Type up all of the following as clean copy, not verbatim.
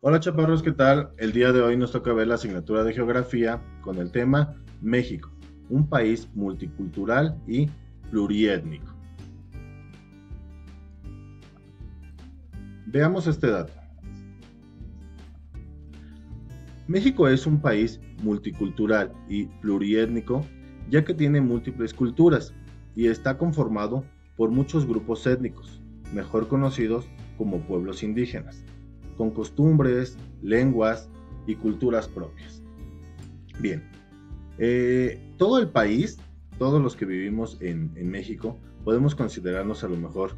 Hola chaparros, ¿qué tal? El día de hoy nos toca ver la asignatura de Geografía con el tema México, un país multicultural y pluriétnico. Veamos este dato. México es un país multicultural y pluriétnico, ya que tiene múltiples culturas y está conformado por muchos grupos étnicos, mejor conocidos como pueblos indígenas, con costumbres, lenguas y culturas propias. Bien, todo el país, todos los que vivimos en México, podemos considerarnos a lo mejor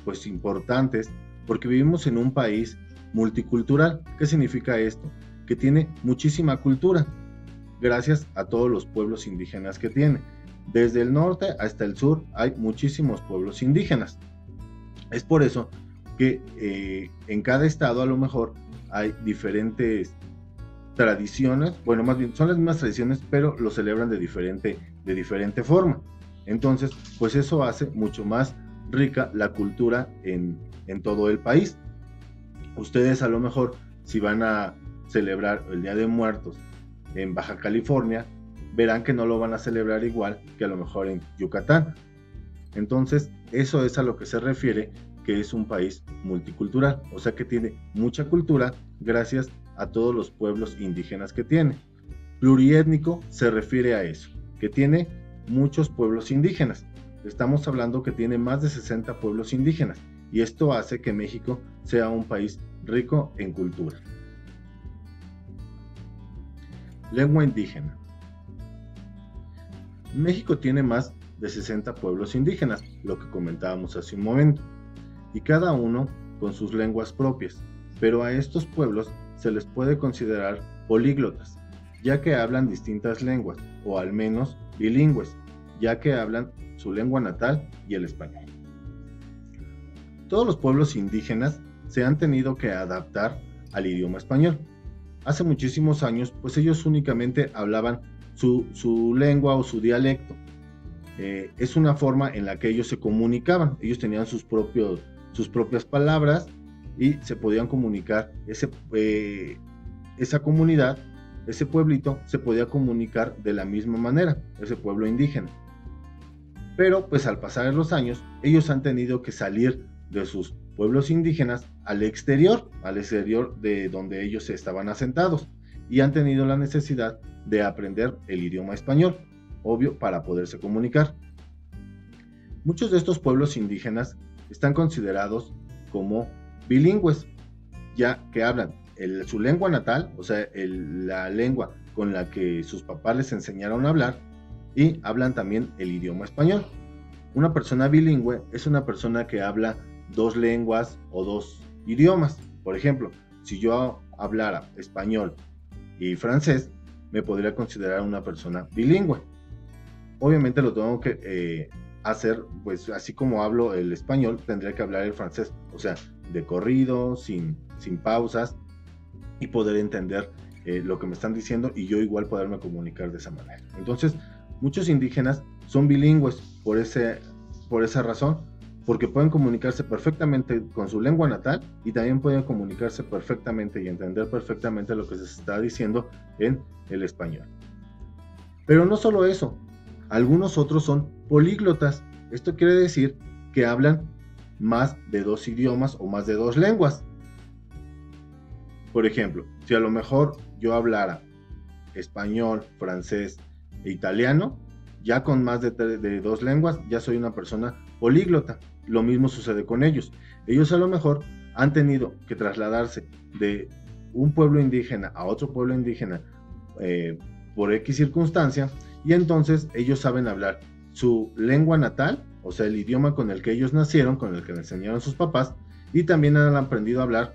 pues importantes, porque vivimos en un país multicultural. ¿Qué significa esto? Que tiene muchísima cultura, gracias a todos los pueblos indígenas que tiene. Desde el norte hasta el sur hay muchísimos pueblos indígenas. Es por eso que en cada estado a lo mejor hay diferentes tradiciones, bueno, más bien son las mismas tradiciones, pero lo celebran de diferente forma. Entonces, pues eso hace mucho más rica la cultura en todo el país. Ustedes a lo mejor, si van a celebrar el Día de Muertos en Baja California, verán que no lo van a celebrar igual que a lo mejor en Yucatán. Entonces, eso es a lo que se refiere que es un país multicultural, o sea que tiene mucha cultura gracias a todos los pueblos indígenas que tiene. Pluriétnico se refiere a eso, que tiene muchos pueblos indígenas. Estamos hablando que tiene más de 60 pueblos indígenas, y esto hace que México sea un país rico en cultura. Lengua indígena. México tiene más de 60 pueblos indígenas, lo que comentábamos hace un momento, y cada uno con sus lenguas propias, pero a estos pueblos se les puede considerar políglotas, ya que hablan distintas lenguas, o al menos bilingües, ya que hablan su lengua natal y el español. Todos los pueblos indígenas se han tenido que adaptar al idioma español. Hace muchísimos años, pues ellos únicamente hablaban su lengua o su dialecto. Es una forma en la que ellos se comunicaban. Ellos tenían sus propias palabras y se podían comunicar. Esa comunidad, ese pueblito, se podía comunicar de la misma manera, ese pueblo indígena. Pero pues al pasar los años, ellos han tenido que salir de sus pueblos indígenas al exterior de donde ellos estaban asentados, y han tenido la necesidad de aprender el idioma español, obvio, para poderse comunicar. Muchos de estos pueblos indígenas están considerados como bilingües, ya que hablan su lengua natal, o sea, la lengua con la que sus papás les enseñaron a hablar, y hablan también el idioma español. Una persona bilingüe es una persona que habla dos lenguas o dos idiomas. Por ejemplo, si yo hablara español y francés, me podría considerar una persona bilingüe. Obviamente lo tengo que hacer, pues así como hablo el español, tendría que hablar el francés, o sea, de corrido, sin pausas, y poder entender lo que me están diciendo, y yo igual poderme comunicar de esa manera. Entonces, muchos indígenas son bilingües por esa razón, porque pueden comunicarse perfectamente con su lengua natal, y también pueden comunicarse perfectamente y entender perfectamente lo que se está diciendo en el español. Pero no solo eso, algunos otros son políglotas. Esto quiere decir que hablan más de dos idiomas o más de dos lenguas. Por ejemplo, si a lo mejor yo hablara español, francés e italiano, ya con más de dos lenguas, ya soy una persona políglota. Lo mismo sucede con ellos. Ellos a lo mejor han tenido que trasladarse de un pueblo indígena a otro pueblo indígena por X circunstancia, y entonces ellos saben hablar su lengua natal, o sea, el idioma con el que ellos nacieron, con el que les enseñaron sus papás, y también han aprendido a hablar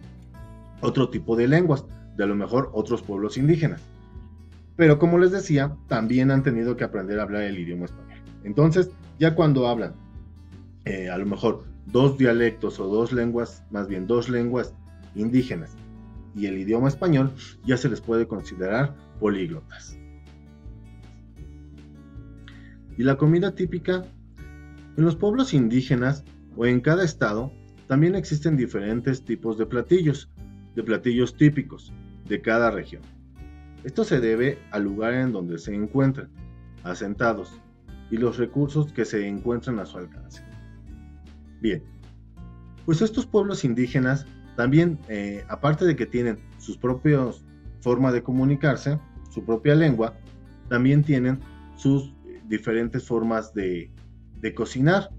otro tipo de lenguas, de a lo mejor otros pueblos indígenas. Pero como les decía, también han tenido que aprender a hablar el idioma español. Entonces, ya cuando hablan a lo mejor dos dialectos o dos lenguas, más bien dos lenguas indígenas y el idioma español, ya se les puede considerar políglotas. Y la comida típica, en los pueblos indígenas o en cada estado, también existen diferentes tipos de platillos típicos de cada región. Esto se debe al lugar en donde se encuentran asentados y los recursos que se encuentran a su alcance. Bien, pues estos pueblos indígenas también, aparte de que tienen sus propias formas de comunicarse, su propia lengua, también tienen sus diferentes formas de cocinar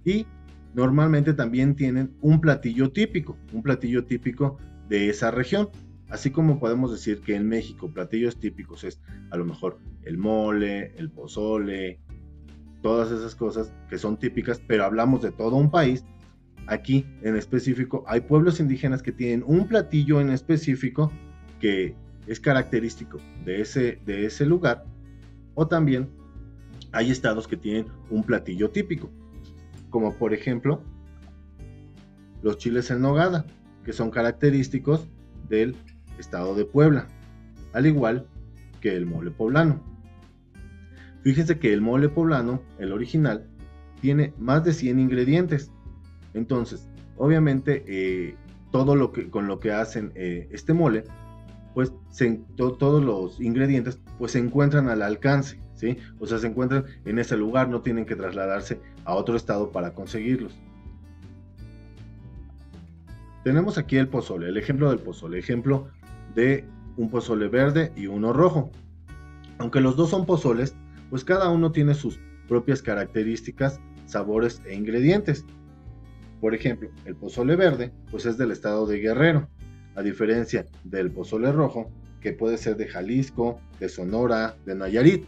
y normalmente también tienen un platillo típico de esa región. Así como podemos decir que en México platillos típicos es a lo mejor el mole, el pozole, todas esas cosas que son típicas, pero hablamos de todo un país. Aquí en específico hay pueblos indígenas que tienen un platillo en específico que es característico de ese lugar, o también hay estados que tienen un platillo típico, como por ejemplo los chiles en nogada, que son característicos del estado de Puebla, al igual que el mole poblano. Fíjense que el mole poblano, el original, tiene más de 100 ingredientes. Entonces, obviamente, con lo que hacen este mole, pues todos los ingredientes pues se encuentran al alcance, ¿sí? O sea, se encuentran en ese lugar, no tienen que trasladarse a otro estado para conseguirlos. Tenemos aquí el pozole, el ejemplo del pozole, ejemplo de un pozole verde y uno rojo. Aunque los dos son pozoles, pues cada uno tiene sus propias características, sabores e ingredientes. Por ejemplo, el pozole verde, pues es del estado de Guerrero, a diferencia del pozole rojo, que puede ser de Jalisco, de Sonora, de Nayarit.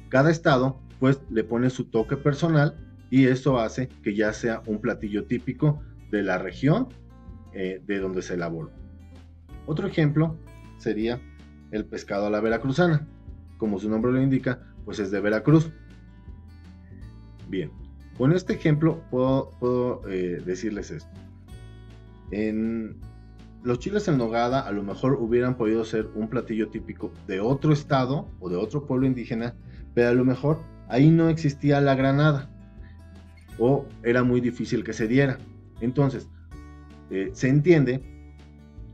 Cada estado, pues, le pone su toque personal y eso hace que ya sea un platillo típico de la región de donde se elaboró. Otro ejemplo sería el pescado a la veracruzana. Como su nombre lo indica, pues es de Veracruz. Bien, con este ejemplo puedo decirles esto. Los chiles en nogada a lo mejor hubieran podido ser un platillo típico de otro estado o de otro pueblo indígena, pero a lo mejor ahí no existía la granada o era muy difícil que se diera. Entonces, se entiende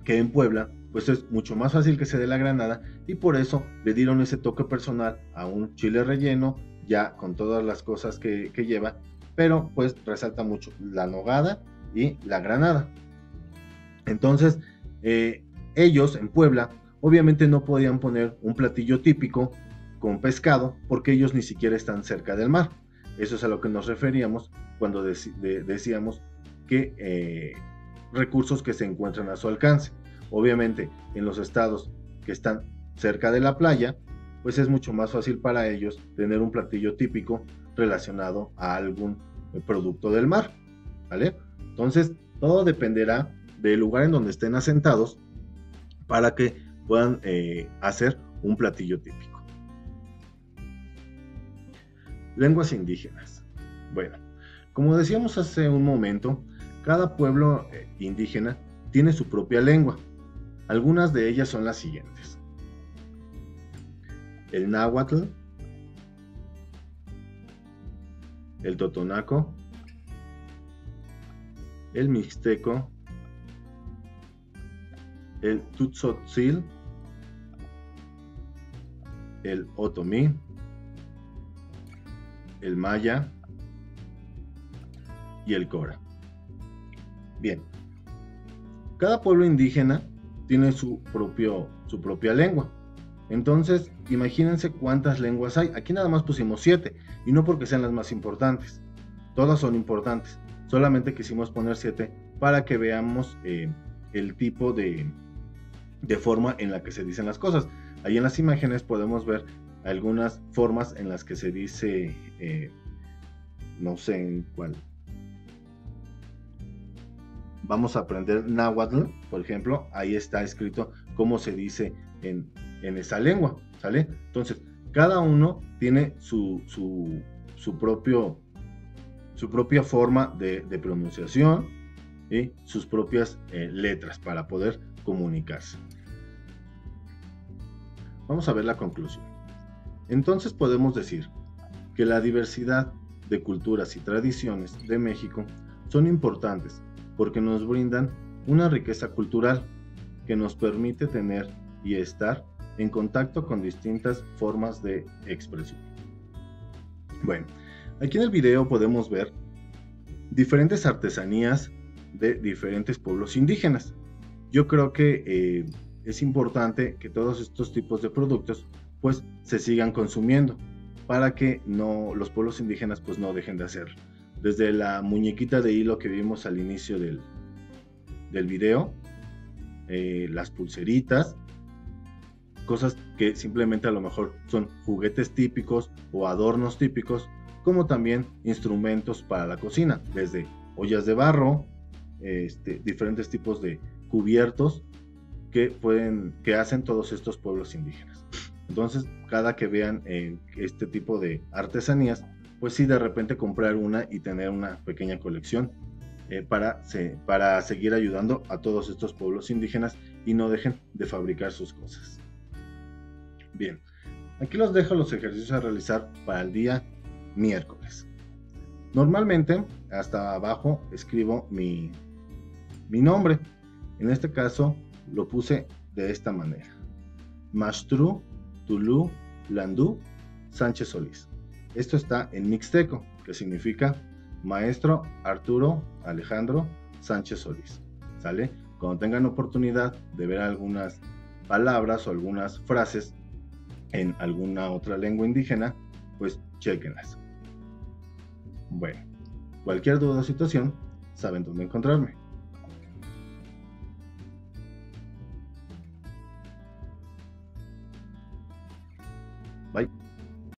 que en Puebla pues es mucho más fácil que se dé la granada y por eso le dieron ese toque personal a un chile relleno ya con todas las cosas que lleva, pero pues resalta mucho la nogada y la granada. Entonces, ellos en Puebla obviamente no podían poner un platillo típico con pescado porque ellos ni siquiera están cerca del mar. Eso es a lo que nos referíamos cuando decíamos que recursos que se encuentran a su alcance. Obviamente, en los estados que están cerca de la playa, pues es mucho más fácil para ellos tener un platillo típico relacionado a algún producto del mar, ¿vale? Entonces, todo dependerá del lugar en donde estén asentados para que puedan hacer un platillo típico. Lenguas indígenas. Bueno, como decíamos hace un momento, cada pueblo indígena tiene su propia lengua. Algunas de ellas son las siguientes: el náhuatl, el totonaco, el mixteco, el tutzotzil, el otomí, el maya y el cora. Bien, cada pueblo indígena tiene su propia lengua. Entonces, imagínense cuántas lenguas hay. Aquí nada más pusimos 7, y no porque sean las más importantes. Todas son importantes. Solamente quisimos poner 7 para que veamos el tipo de forma en la que se dicen las cosas. Ahí en las imágenes podemos ver algunas formas en las que se dice, no sé en cuál. Vamos a aprender náhuatl, por ejemplo. Ahí está escrito cómo se dice en en esa lengua, ¿sale? Entonces, cada uno tiene su propia forma de pronunciación y sus propias letras para poder comunicarse. Vamos a ver la conclusión. Entonces podemos decir que la diversidad de culturas y tradiciones de México son importantes porque nos brindan una riqueza cultural que nos permite tener y estar en contacto con distintas formas de expresión. Bueno, aquí en el video podemos ver diferentes artesanías de diferentes pueblos indígenas. Yo creo que es importante que todos estos tipos de productos pues se sigan consumiendo para que los pueblos indígenas pues no dejen de hacerlo. Desde la muñequita de hilo que vimos al inicio del video, las pulseritas, cosas que simplemente a lo mejor son juguetes típicos o adornos típicos, como también instrumentos para la cocina, desde ollas de barro, diferentes tipos de cubiertos que hacen todos estos pueblos indígenas. Entonces, cada que vean este tipo de artesanías, pues sí, de repente comprar una y tener una pequeña colección para seguir ayudando a todos estos pueblos indígenas y no dejen de fabricar sus cosas. Bien, aquí los dejo los ejercicios a realizar para el día miércoles. Normalmente, hasta abajo escribo mi nombre. En este caso, lo puse de esta manera: Maestro Tulú Landú Sánchez Solís. Esto está en mixteco, que significa Maestro Arturo Alejandro Sánchez Solís. ¿Sale? Cuando tengan oportunidad de ver algunas palabras o algunas frases en alguna otra lengua indígena, pues chéquenlas. Bueno, cualquier duda o situación, saben dónde encontrarme.